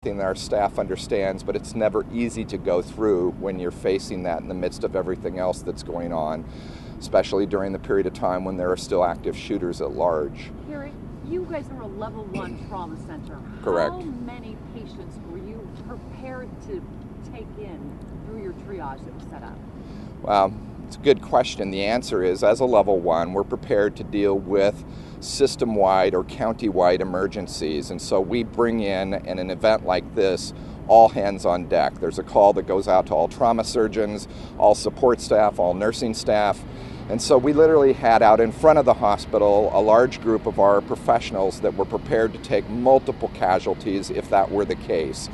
Thing that our staff understands, but it's never easy to go through when you're facing that in the midst of everything else that's going on, especially during the period of time when there are still active shooters at large. Gary, you guys are a level 1 trauma center. Correct. How many patients were you prepared to take in through your triage that was set up? Well, it's a good question. The answer is, as a level 1, we're prepared to deal with system-wide or county-wide emergencies, and so we bring in an event like this, all hands on deck. There's a call that goes out to all trauma surgeons, all support staff, all nursing staff, and so we literally had out in front of the hospital a large group of our professionals that were prepared to take multiple casualties if that were the case.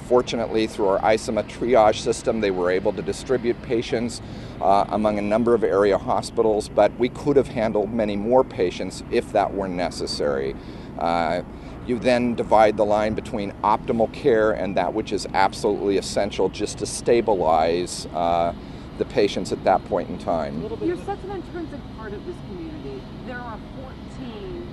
Fortunately, through our ISOMA triage system, they were able to distribute patients among a number of area hospitals, but we could have handled many more patients if that were necessary. You then divide the line between optimal care and that which is absolutely essential just to stabilize the patients at that point in time. You're such an intrinsic part of this community. There are 14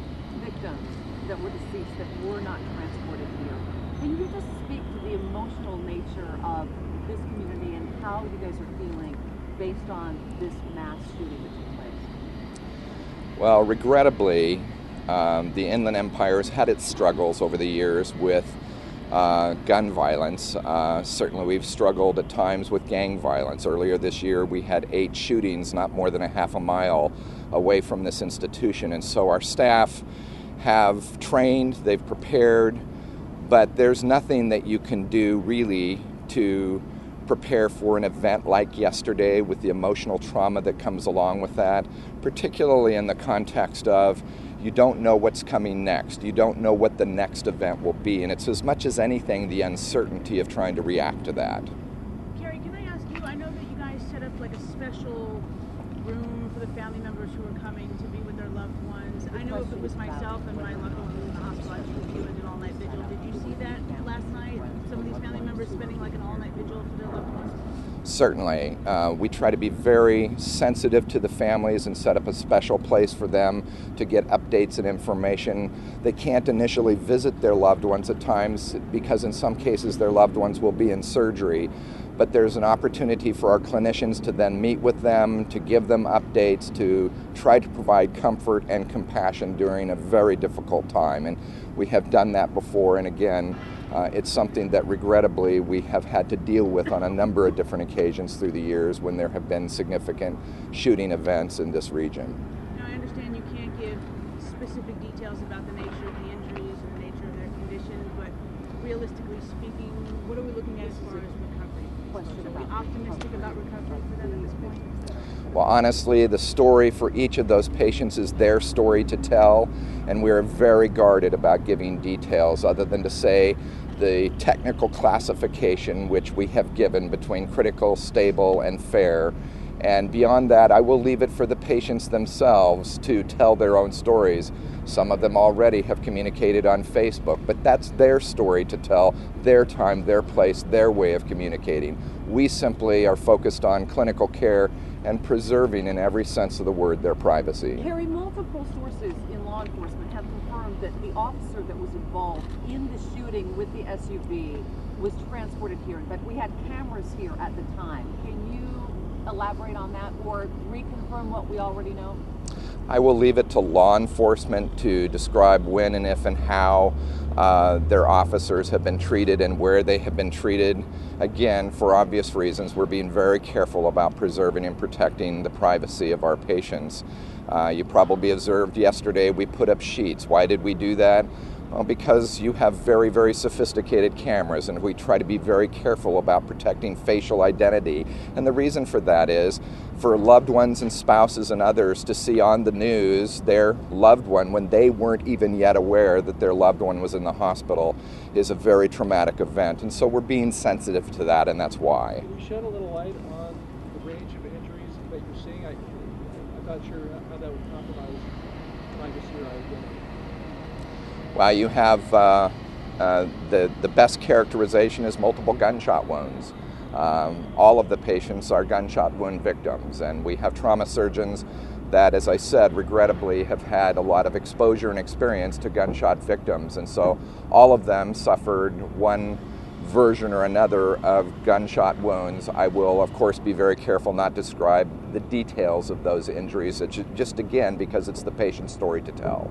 victims that were deceased that were not transported here. Can you just speak to the emotional nature of this community and how you guys are feeling based on this mass shooting that took place? Well, regrettably, the Inland Empire has had its struggles over the years with gun violence. Certainly we've struggled at times with gang violence. Earlier this year we had 8 shootings not more than a half a mile away from this institution, and so our staff have trained, they've prepared, but there's nothing that you can do really to prepare for an event like yesterday with the emotional trauma that comes along with that, particularly in the context of you don't know what's coming next. You don't know what the next event will be, and it's as much as anything the uncertainty of trying to react to that. Gary, can I ask you, I know that you guys set up like a special room for the family members who are coming to be with their loved ones. I know if it was myself and my loved one was in the hospital, I would do an all-night vigil. Did you see that last night? Some of these family members spending like an all-night vigil for their loved ones? Certainly. We try to be very sensitive to the families and set up a special place for them to get updates and information. They can't initially visit their loved ones at times because in some cases their loved ones will be in surgery. But there's an opportunity for our clinicians to then meet with them, to give them updates, to try to provide comfort and compassion during a very difficult time. And we have done that before, and again, it's something that regrettably we have had to deal with on a number of different occasions through the years when there have been significant shooting events in this region. Now, I understand you can't give specific details about the nature of the injuries and the nature of their condition, but realistically speaking, what are we looking at as far as recovery? Are we optimistic about recovery for them at this point? Well, honestly, the story for each of those patients is their story to tell, and we're very guarded about giving details other than to say the technical classification which we have given between critical, stable, and fair. And beyond that, I will leave it for the patients themselves to tell their own stories. Some of them already have communicated on Facebook, but that's their story to tell, their time, their place, their way of communicating. We simply are focused on clinical care and preserving, in every sense of the word, their privacy. Harry, multiple sources in law enforcement have confirmed that the officer that was involved in the shooting with the SUV was transported here. In fact, we had cameras here at the time. Can you elaborate on that or reconfirm what we already know? I will leave it to law enforcement to describe when and if and how their officers have been treated and where they have been treated. Again, for obvious reasons, we're being very careful about preserving and protecting the privacy of our patients. You probably observed yesterday we put up sheets. Why did we do that? Well, because you have very, very sophisticated cameras, and we try to be very careful about protecting facial identity. And the reason for that is for loved ones and spouses and others to see on the news their loved one when they weren't even yet aware that their loved one was in the hospital is a very traumatic event. And so we're being sensitive to that, and that's why. Can you shed a little light on the range of injuries that you're seeing? I'm not sure how that would compromise privacy or identity. Well, you have the best characterization is multiple gunshot wounds. All of the patients are gunshot wound victims, and we have trauma surgeons that, as I said, regrettably have had a lot of exposure and experience to gunshot victims. And so all of them suffered one version or another of gunshot wounds. I will, of course, be very careful not to describe the details of those injuries, just again, because it's the patient's story to tell.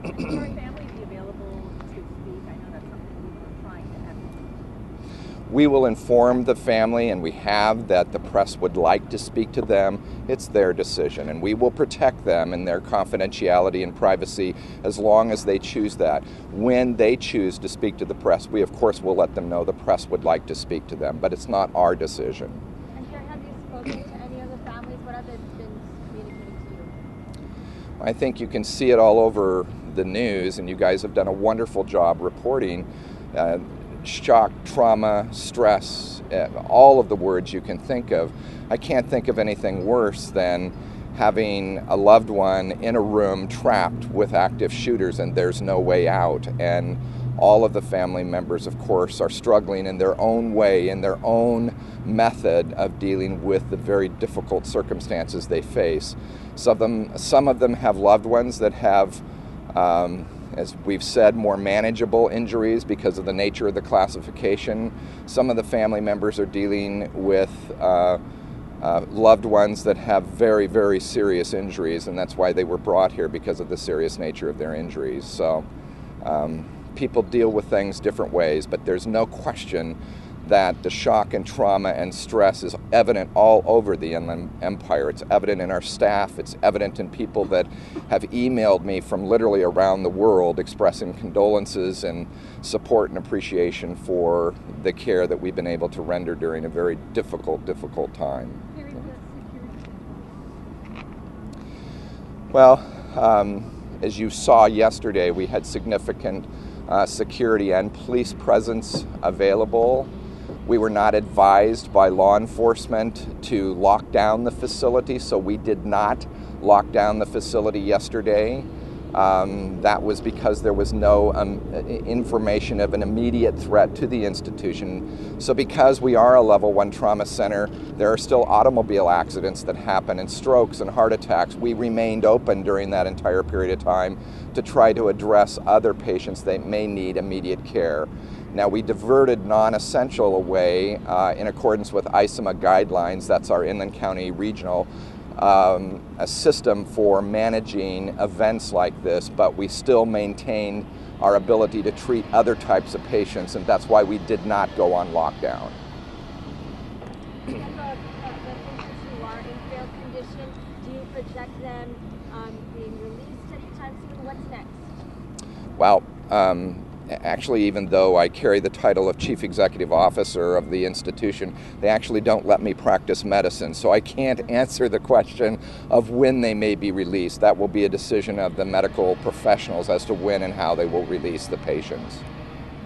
Will your family be available to speak? I know that's something we were trying to advocate. We will inform the family, and we have, that the press would like to speak to them. It's their decision, and we will protect them and their confidentiality and privacy as long as they choose that. When they choose to speak to the press, we of course will let them know the press would like to speak to them, but it's not our decision. And Jerry, have you spoken to any of the families? What have they been communicating to you? I think you can see it all over the news, and you guys have done a wonderful job reporting shock, trauma, stress, all of the words you can think of. I can't think of anything worse than having a loved one in a room trapped with active shooters and there's no way out. And all of the family members, of course, are struggling in their own way, in their own method of dealing with the very difficult circumstances they face. Some of them have loved ones that have, as we've said, more manageable injuries because of the nature of the classification. Some of the family members are dealing with loved ones that have very, very serious injuries, and that's why they were brought here, because of the serious nature of their injuries. So people deal with things different ways, but there's no question that the shock and trauma and stress is evident all over the Inland Empire. It's evident in our staff. It's evident in people that have emailed me from literally around the world expressing condolences and support and appreciation for the care that we've been able to render during a very difficult time. Well, as you saw yesterday, we had significant security and police presence available. We were not advised by law enforcement to lock down the facility, so we did not lock down the facility yesterday. That was because there was no information of an immediate threat to the institution. So because we are a level 1 trauma center, there are still automobile accidents that happen and strokes and heart attacks. We remained open during that entire period of time to try to address other patients that may need immediate care. Now, we diverted non-essential away in accordance with ISMA guidelines. That's our Inland County Regional a system for managing events like this, but we still maintain our ability to treat other types of patients, and that's why we did not go on lockdown. The patients who are in fair condition, do you project them being released anytime soon? What's next? Well, actually, even though I carry the title of Chief Executive Officer of the institution, they actually don't let me practice medicine, so I can't answer the question of when they may be released. That will be a decision of the medical professionals as to when and how they will release the patients.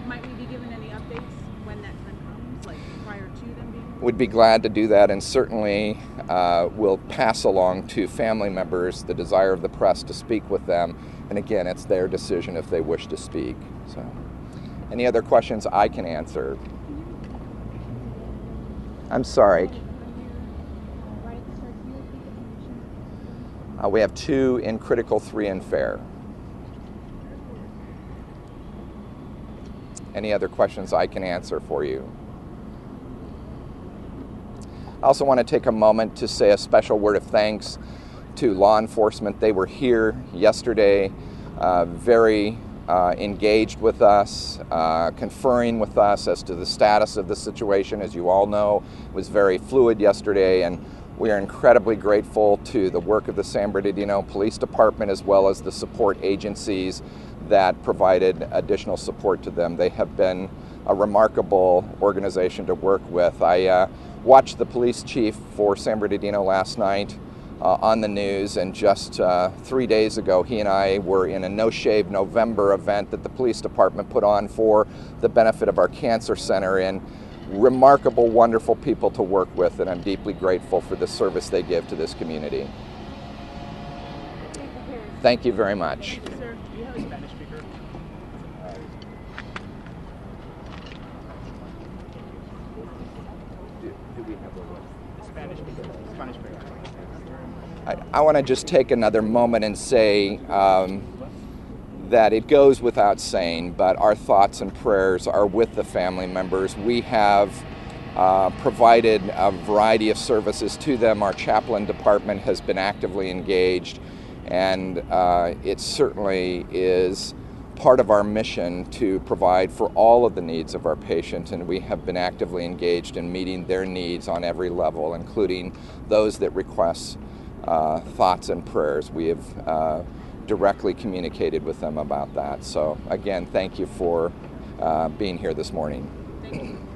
Might we be given any updates when that time comes, like prior to them being released? Would be glad to do that, and certainly will pass along to family members the desire of the press to speak with them. And again, it's their decision if they wish to speak. So, any other questions I can answer? I'm sorry. We have 2 in critical, 3 in fair. Any other questions I can answer for you? I also want to take a moment to say a special word of thanks to law enforcement. They were here yesterday, very engaged with us, conferring with us as to the status of the situation. As you all know, it was very fluid yesterday, and we are incredibly grateful to the work of the San Bernardino Police Department as well as the support agencies that provided additional support to them. They have been a remarkable organization to work with. I watched the police chief for San Bernardino last night on the news, and just 3 days ago he and I were in a No Shave November event that the police department put on for the benefit of our cancer center, and remarkable, wonderful people to work with, and I'm deeply grateful for the service they give to this community. Thank you very much. Thank you, sir. Do you have a Spanish speaker? Do we have a Spanish speaker. Spanish speaker. I want to just take another moment and say that it goes without saying, but our thoughts and prayers are with the family members. We have provided a variety of services to them. Our chaplain department has been actively engaged, and it certainly is part of our mission to provide for all of the needs of our patients, and we have been actively engaged in meeting their needs on every level, including those that request thoughts and prayers. We have directly communicated with them about that. So again, thank you for being here this morning. Thank you.